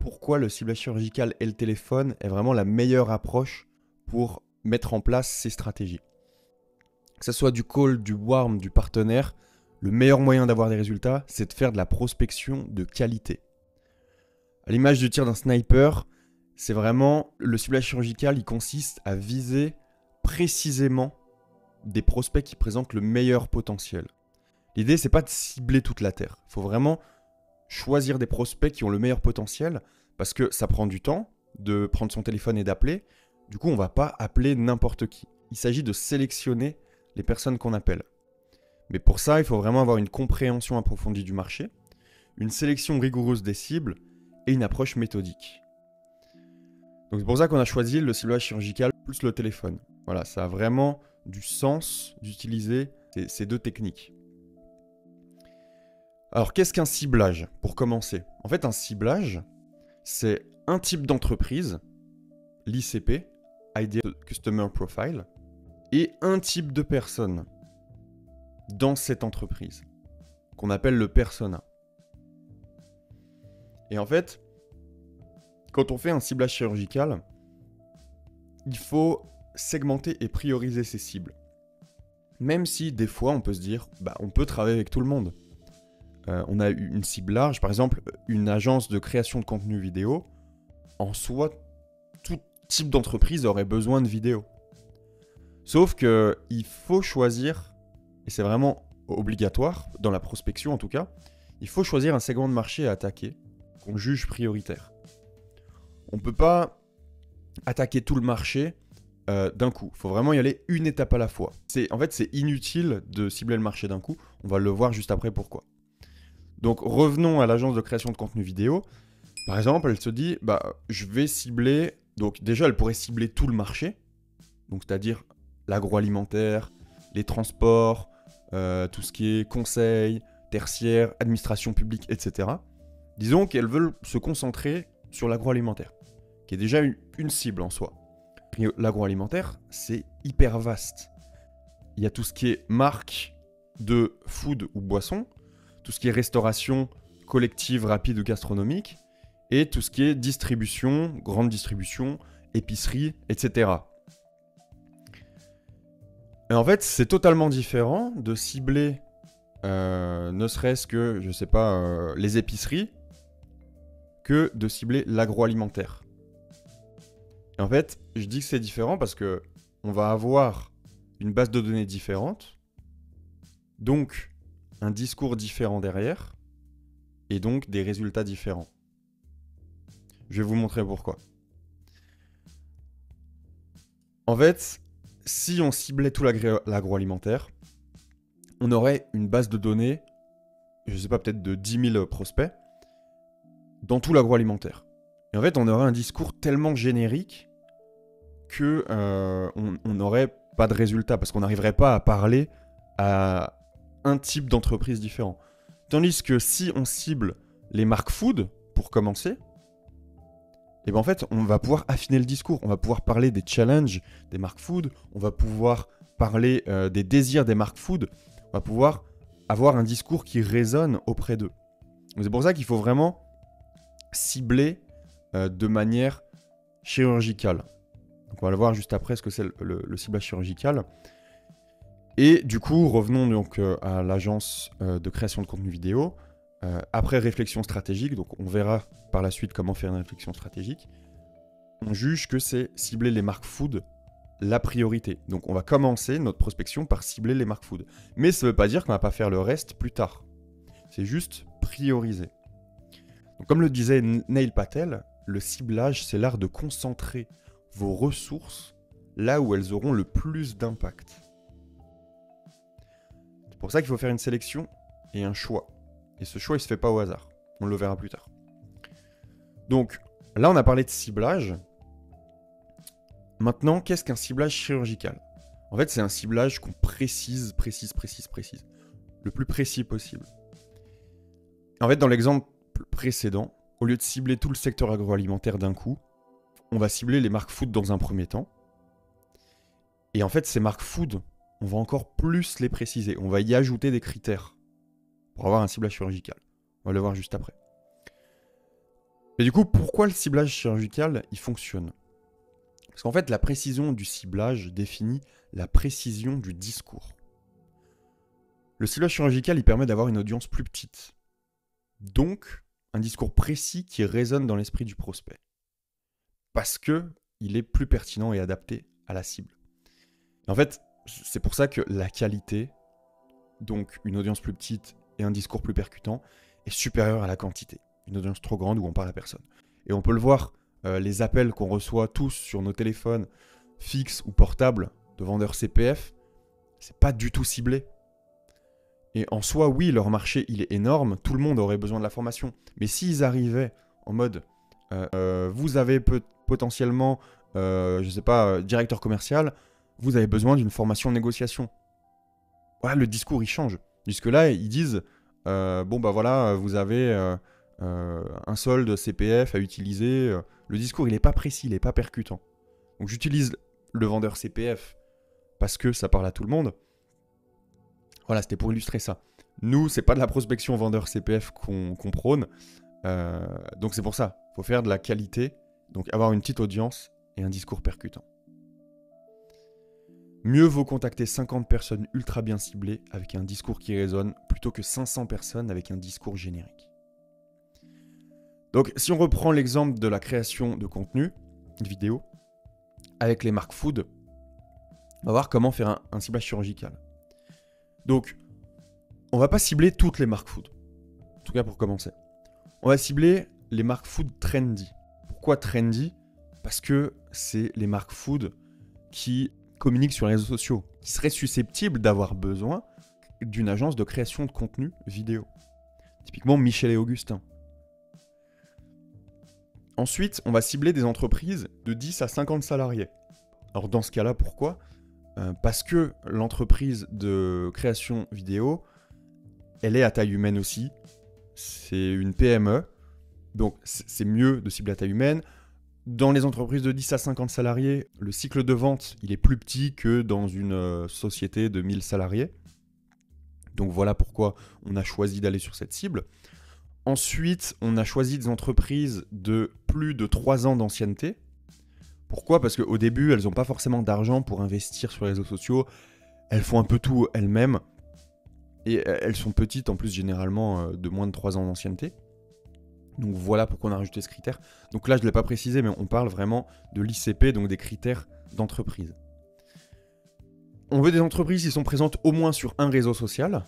pourquoi le ciblage chirurgical et le téléphone est vraiment la meilleure approche pour mettre en place ces stratégies. Que ce soit du call, du warm, du partenaire, le meilleur moyen d'avoir des résultats, c'est de faire de la prospection de qualité. À l'image du tir d'un sniper, c'est vraiment le ciblage chirurgical, il consiste à viser précisément des prospects qui présentent le meilleur potentiel. L'idée, c'est pas de cibler toute la terre. Il faut vraiment choisir des prospects qui ont le meilleur potentiel parce que ça prend du temps de prendre son téléphone et d'appeler. Du coup, on va pas appeler n'importe qui. Il s'agit de sélectionner les personnes qu'on appelle. Mais pour ça, il faut vraiment avoir une compréhension approfondie du marché, une sélection rigoureuse des cibles et une approche méthodique. Donc c'est pour ça qu'on a choisi le ciblage chirurgical plus le téléphone. Voilà, ça a vraiment du sens d'utiliser ces deux techniques. Alors qu'est-ce qu'un ciblage pour commencer? En fait, un ciblage, c'est un type d'entreprise, l'ICP, Ideal Customer Profile, et un type de personne dans cette entreprise, qu'on appelle le persona. Et en fait, quand on fait un ciblage chirurgical, il faut segmenter et prioriser ses cibles. Même si des fois on peut se dire, on peut travailler avec tout le monde. On a une cible large, par exemple une agence de création de contenu vidéo. En soi, tout type d'entreprise aurait besoin de vidéos. Sauf qu'il faut choisir, et c'est vraiment obligatoire, dans la prospection en tout cas, il faut choisir un segment de marché à attaquer, qu'on juge prioritaire. On ne peut pas attaquer tout le marché d'un coup. Il faut vraiment y aller une étape à la fois. En fait, c'est inutile de cibler le marché d'un coup. On va le voir juste après pourquoi. Donc, revenons à l'agence de création de contenu vidéo. Par exemple, elle se dit, je vais cibler... Donc déjà, elle pourrait cibler tout le marché. Donc, c'est-à-dire l'agroalimentaire, les transports, tout ce qui est conseil, tertiaire, administration publique, etc. Disons qu'elles veulent se concentrer sur l'agroalimentaire, qui est déjà une cible en soi. L'agroalimentaire, c'est hyper vaste. Il y a tout ce qui est marque de food ou boisson, tout ce qui est restauration collective, rapide ou gastronomique, et tout ce qui est distribution, grande distribution, épicerie, etc. Et en fait, c'est totalement différent de cibler, ne serait-ce que, je sais pas, les épiceries, que de cibler l'agroalimentaire. Et en fait, je dis que c'est différent parce que on va avoir une base de données différente, donc un discours différent derrière, et donc des résultats différents. Je vais vous montrer pourquoi. En fait, si on ciblait tout l'agroalimentaire, on aurait une base de données, je sais pas, peut-être de 10 000 prospects, dans tout l'agroalimentaire. Et en fait, on aurait un discours tellement générique que on n'aurait pas de résultat, parce qu'on n'arriverait pas à parler à un type d'entreprise différent. Tandis que si on cible les marques food, pour commencer, et en fait, on va pouvoir affiner le discours. On va pouvoir parler des challenges des marques food, on va pouvoir parler des désirs des marques food, on va pouvoir avoir un discours qui résonne auprès d'eux. Donc c'est pour ça qu'il faut vraiment cibler de manière chirurgicale. Donc on va le voir juste après ce que c'est le ciblage chirurgical. Et du coup, revenons donc à l'agence de création de contenu vidéo. Après réflexion stratégique, donc on verra par la suite comment faire une réflexion stratégique, on juge que c'est cibler les marques food la priorité. Donc on va commencer notre prospection par cibler les marques food. Mais ça ne veut pas dire qu'on ne va pas faire le reste plus tard. C'est juste prioriser. Donc, comme le disait Neil Patel, le ciblage, c'est l'art de concentrer vos ressources là où elles auront le plus d'impact. C'est pour ça qu'il faut faire une sélection et un choix. Et ce choix, il ne se fait pas au hasard. On le verra plus tard. Donc, là, on a parlé de ciblage. Maintenant, qu'est-ce qu'un ciblage chirurgical? En fait, c'est un ciblage qu'on précise. Le plus précis possible. En fait, dans l'exemple précédent, au lieu de cibler tout le secteur agroalimentaire d'un coup, on va cibler les marques food dans un premier temps. Et en fait, ces marques food, on va encore plus les préciser. On va y ajouter des critères pour avoir un ciblage chirurgical. On va le voir juste après. Et du coup, pourquoi le ciblage chirurgical, il fonctionne? Parce qu'en fait, la précision du ciblage définit la précision du discours. Le ciblage chirurgical, il permet d'avoir une audience plus petite. Donc, un discours précis qui résonne dans l'esprit du prospect. Parce que il est plus pertinent et adapté à la cible. Et en fait, c'est pour ça que la qualité, donc une audience plus petite et un discours plus percutant, est supérieure à la quantité. Une audience trop grande où on parle à personne. Et on peut le voir, les appels qu'on reçoit tous sur nos téléphones fixes ou portables de vendeurs CPF, c'est pas du tout ciblé. Et en soi, oui, leur marché, il est énorme, tout le monde aurait besoin de la formation. Mais s'ils arrivaient en mode, vous avez potentiellement, je sais pas, directeur commercial, vous avez besoin d'une formation de négociation. Voilà, le discours, il change. Jusque-là, ils disent, bon bah voilà, vous avez un solde CPF à utiliser. Le discours, il n'est pas précis, il n'est pas percutant. Donc j'utilise le vendeur CPF parce que ça parle à tout le monde. Voilà, c'était pour illustrer ça. Nous, c'est pas de la prospection vendeur CPF qu'on prône. Donc c'est pour ça. Il faut faire de la qualité, donc avoir une petite audience et un discours percutant. Mieux vaut contacter 50 personnes ultra bien ciblées avec un discours qui résonne plutôt que 500 personnes avec un discours générique. Donc si on reprend l'exemple de la création de contenu, de vidéo, avec les marques food, on va voir comment faire un ciblage chirurgical. Donc, on va pas cibler toutes les marques food. En tout cas pour commencer. On va cibler les marques food trendy. Pourquoi trendy? Parce que c'est les marques food qui communiquent sur les réseaux sociaux, qui seraient susceptibles d'avoir besoin d'une agence de création de contenu vidéo. Typiquement Michel et Augustin. Ensuite, on va cibler des entreprises de 10 à 50 salariés. Alors dans ce cas-là, pourquoi? Parce que l'entreprise de création vidéo, elle est à taille humaine aussi. C'est une PME. Donc c'est mieux de cibler à taille humaine. Dans les entreprises de 10 à 50 salariés, le cycle de vente, il est plus petit que dans une société de 1000 salariés. Donc voilà pourquoi on a choisi d'aller sur cette cible. Ensuite, on a choisi des entreprises de plus de 3 ans d'ancienneté. Pourquoi? Parce qu'au début, elles n'ont pas forcément d'argent pour investir sur les réseaux sociaux. Elles font un peu tout elles-mêmes. Et elles sont petites, en plus, généralement, de moins de 3 ans d'ancienneté. Donc voilà pourquoi on a rajouté ce critère. Donc là, je ne l'ai pas précisé, mais on parle vraiment de l'ICP, donc des critères d'entreprise. On veut des entreprises qui sont présentes au moins sur un réseau social.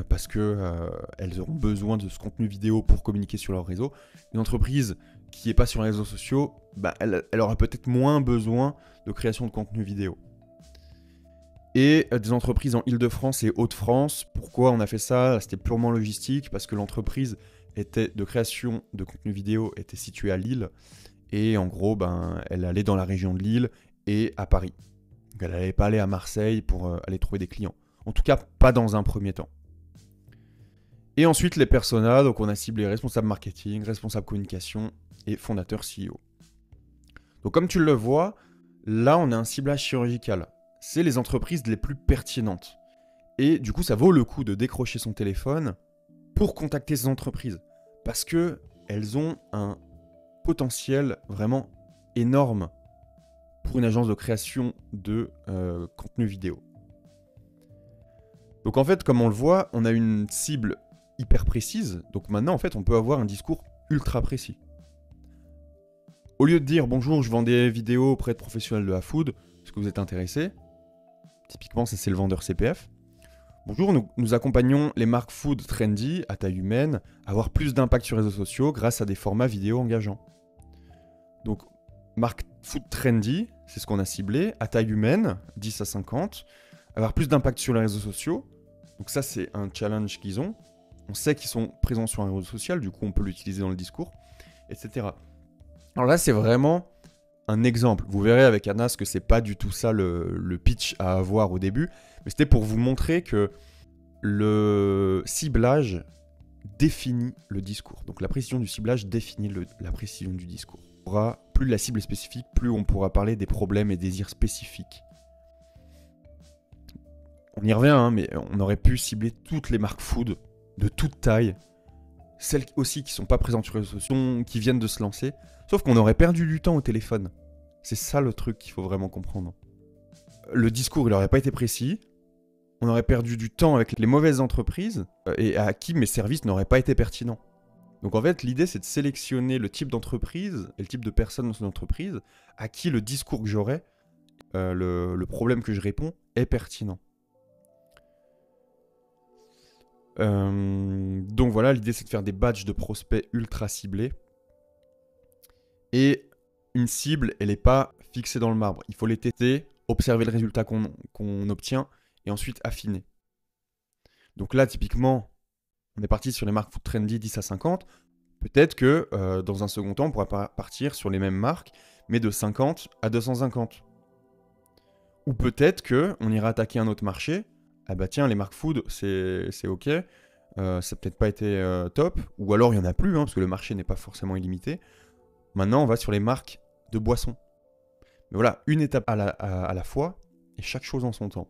Parce qu'elles auront besoin de ce contenu vidéo pour communiquer sur leur réseau. Une entreprise qui n'est pas sur les réseaux sociaux, elle aura peut-être moins besoin de création de contenu vidéo. Et des entreprises en Île-de-France et Hauts-de-France, pourquoi on a fait ça? C'était purement logistique, parce que l'entreprise de création de contenu vidéo était située à Lille, et en gros, elle allait dans la région de Lille et à Paris. Donc elle n'allait pas aller à Marseille pour aller trouver des clients. En tout cas, pas dans un premier temps. Et ensuite, les personas, donc on a ciblé responsable marketing, responsable communication et fondateur CEO. Donc comme tu le vois, là on a un ciblage chirurgical. C'est les entreprises les plus pertinentes. Et du coup, ça vaut le coup de décrocher son téléphone pour contacter ces entreprises. Parce qu'elles ont un potentiel vraiment énorme pour une agence de création de contenu vidéo. Donc en fait, comme on le voit, on a une cible hyper précise. Donc maintenant, en fait, on peut avoir un discours ultra précis. Au lieu de dire « Bonjour, je vends des vidéos auprès de professionnels de la food, est-ce que vous êtes intéressé ?» Typiquement, ça c'est le vendeur CPF. « Bonjour, nous accompagnons les marques food trendy, à taille humaine, à avoir plus d'impact sur les réseaux sociaux grâce à des formats vidéo engageants. » Donc, marque food trendy, c'est ce qu'on a ciblé, à taille humaine, 10 à 50, avoir plus d'impact sur les réseaux sociaux. Donc ça, c'est un challenge qu'ils ont. On sait qu'ils sont présents sur un réseau social, du coup on peut l'utiliser dans le discours, etc. Alors là, c'est vraiment un exemple. Vous verrez avec Anas que c'est pas du tout ça le pitch à avoir au début, mais c'était pour vous montrer que le ciblage définit le discours. Donc la précision du ciblage définit la précision du discours. Plus la cible est spécifique, plus on pourra parler des problèmes et désirs spécifiques. On y revient, mais on aurait pu cibler toutes les marques food de toute taille celles aussi qui sont pas présentes sur les réseaux sociaux, qui viennent de se lancer. Sauf qu'on aurait perdu du temps au téléphone. C'est ça le truc qu'il faut vraiment comprendre. Le discours, il n'aurait pas été précis. On aurait perdu du temps avec les mauvaises entreprises et à qui mes services n'auraient pas été pertinents. Donc en fait, l'idée, c'est de sélectionner le type d'entreprise et le type de personne dans son entreprise à qui le discours que j'aurai, le problème que je réponds, est pertinent. Donc voilà, l'idée, c'est de faire des badges de prospects ultra ciblés. Et une cible, elle n'est pas fixée dans le marbre. Il faut les tester, observer le résultat qu'on obtient et ensuite affiner. Donc là, typiquement, on est parti sur les marques food trendy 10 à 50. Peut-être que dans un second temps, on pourra partir sur les mêmes marques, mais de 50 à 250. Ou peut-être qu'on ira attaquer un autre marché. Ah bah tiens, les marques food, c'est ok. Ça n'a peut-être pas été top. Ou alors il n'y en a plus, parce que le marché n'est pas forcément illimité. Maintenant, on va sur les marques de boissons. Mais voilà, une étape à la fois, et chaque chose en son temps.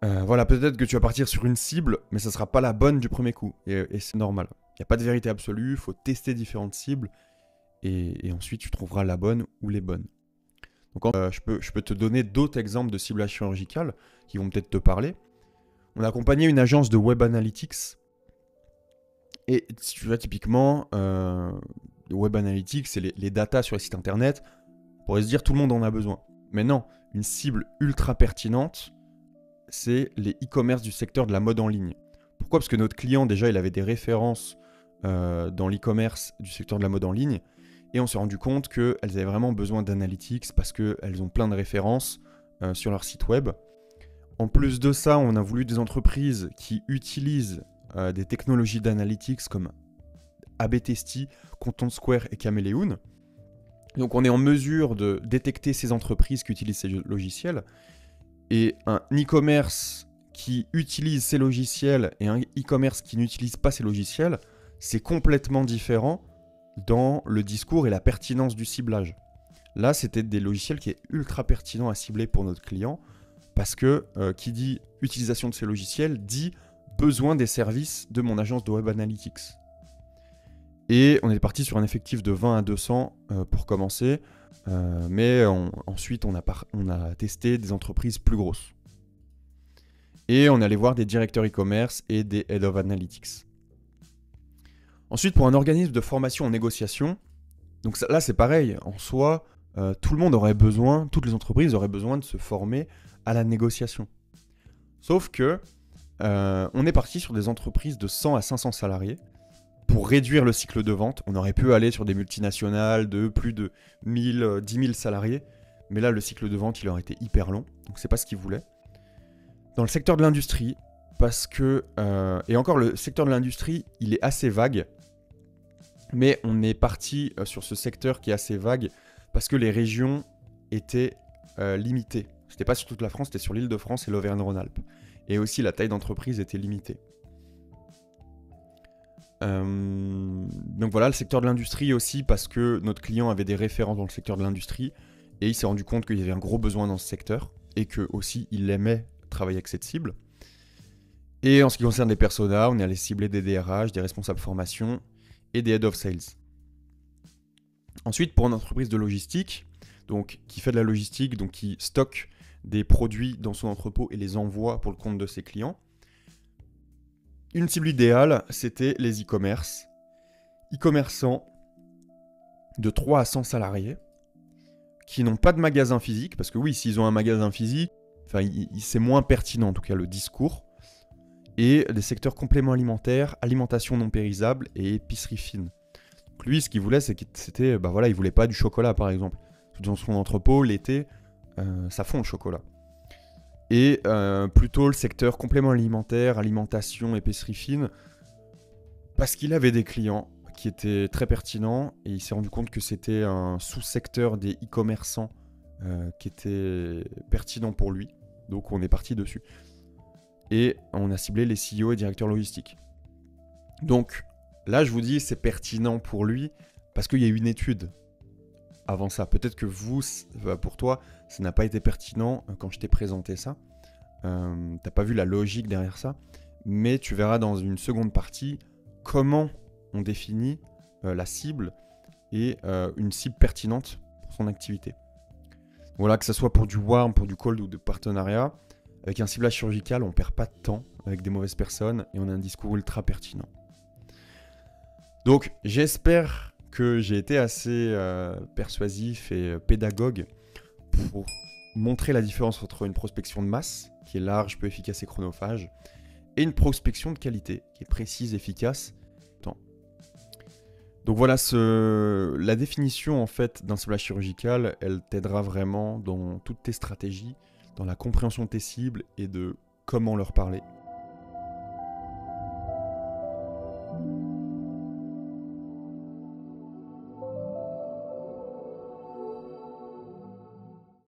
Voilà, peut-être que tu vas partir sur une cible, mais ça ne sera pas la bonne du premier coup. Et c'est normal. Il n'y a pas de vérité absolue, il faut tester différentes cibles, et ensuite tu trouveras la bonne ou les bonnes. Donc je peux te donner d'autres exemples de ciblage chirurgical qui vont peut-être te parler. On a accompagné une agence de Web Analytics. Et tu vois, typiquement, Web Analytics, c'est les datas sur les sites internet. On pourrait se dire tout le monde en a besoin. Mais non, une cible ultra pertinente, c'est les e-commerce du secteur de la mode en ligne. Pourquoi ? Parce que notre client, déjà, il avait des références dans l'e-commerce du secteur de la mode en ligne. Et on s'est rendu compte qu'elles avaient vraiment besoin d'analytics parce qu'elles ont plein de références sur leur site web. En plus de ça, on a voulu des entreprises qui utilisent des technologies d'analytics comme A/B Testy, Content Square et Chameleon. Donc on est en mesure de détecter ces entreprises qui utilisent ces logiciels. Et un e-commerce qui utilise ces logiciels et un e-commerce qui n'utilise pas ces logiciels, c'est complètement différent dans le discours et la pertinence du ciblage. Là, c'était des logiciels qui est ultra pertinent à cibler pour notre client parce que qui dit utilisation de ces logiciels dit besoin des services de mon agence de Web Analytics. Et on est parti sur un effectif de 20 à 200 pour commencer, mais ensuite on a testé des entreprises plus grosses. Et on allait voir des directeurs e-commerce et des Head of Analytics. Ensuite, pour un organisme de formation en négociation, donc là c'est pareil, en soi, tout le monde aurait besoin, toutes les entreprises auraient besoin de se former à la négociation. Sauf que on est parti sur des entreprises de 100 à 500 salariés. Pour réduire le cycle de vente, on aurait pu aller sur des multinationales de plus de 1000, 10 000 salariés. Mais là, le cycle de vente, il aurait été hyper long. Donc, c'est pas ce qu'ils voulaient. Dans le secteur de l'industrie, parce que... et encore, le secteur de l'industrie, il est assez vague. Mais on est parti sur ce secteur qui est assez vague parce que les régions étaient limitées. C'était pas sur toute la France, c'était sur l'Île-de-France et l'Auvergne-Rhône-Alpes. Et aussi, la taille d'entreprise était limitée. Donc voilà, le secteur de l'industrie aussi parce que notre client avait des références dans le secteur de l'industrie et il s'est rendu compte qu'il y avait un gros besoin dans ce secteur et que aussi il aimait travailler avec cette cible. Et en ce qui concerne les personas, on est allé cibler des DRH, des responsables formation et des head of sales. Ensuite, pour une entreprise de logistique, donc qui fait de la logistique, donc qui stocke des produits dans son entrepôt et les envoie pour le compte de ses clients. Une cible idéale, c'était les e-commerce. E-commerçants de 3 à 100 salariés qui n'ont pas de magasin physique, parce que oui, s'ils ont un magasin physique, c'est moins pertinent en tout cas le discours, et des secteurs compléments alimentaires, alimentation non périsable et épicerie fine. Donc lui, ce qu'il voulait, c'était, il voulait pas du chocolat par exemple. Dans son entrepôt, l'été, ça fond le chocolat. Et plutôt le secteur complément alimentaire, alimentation, épicerie fine, parce qu'il avait des clients qui étaient très pertinents et il s'est rendu compte que c'était un sous-secteur des e-commerçants qui était pertinent pour lui. Donc on est parti dessus. Et on a ciblé les CEO et directeurs logistiques. Donc là, je vous dis, c'est pertinent pour lui parce qu'il y a eu une étude avant ça. Peut-être que pour toi, ça n'a pas été pertinent quand je t'ai présenté ça. T'as pas vu la logique derrière ça. mais tu verras dans une seconde partie comment on définit la cible et une cible pertinente pour son activité. Voilà, que ce soit pour du warm, pour du cold ou de partenariat, avec un ciblage chirurgical, on ne perd pas de temps avec des mauvaises personnes et on a un discours ultra pertinent. Donc, j'espère que j'ai été assez persuasif et pédagogue pour montrer la différence entre une prospection de masse, qui est large, peu efficace et chronophage, et une prospection de qualité, qui est précise, efficace. Donc voilà, la définition en fait d'un ciblage chirurgical, elle t'aidera vraiment dans toutes tes stratégies, dans la compréhension de tes cibles et de comment leur parler.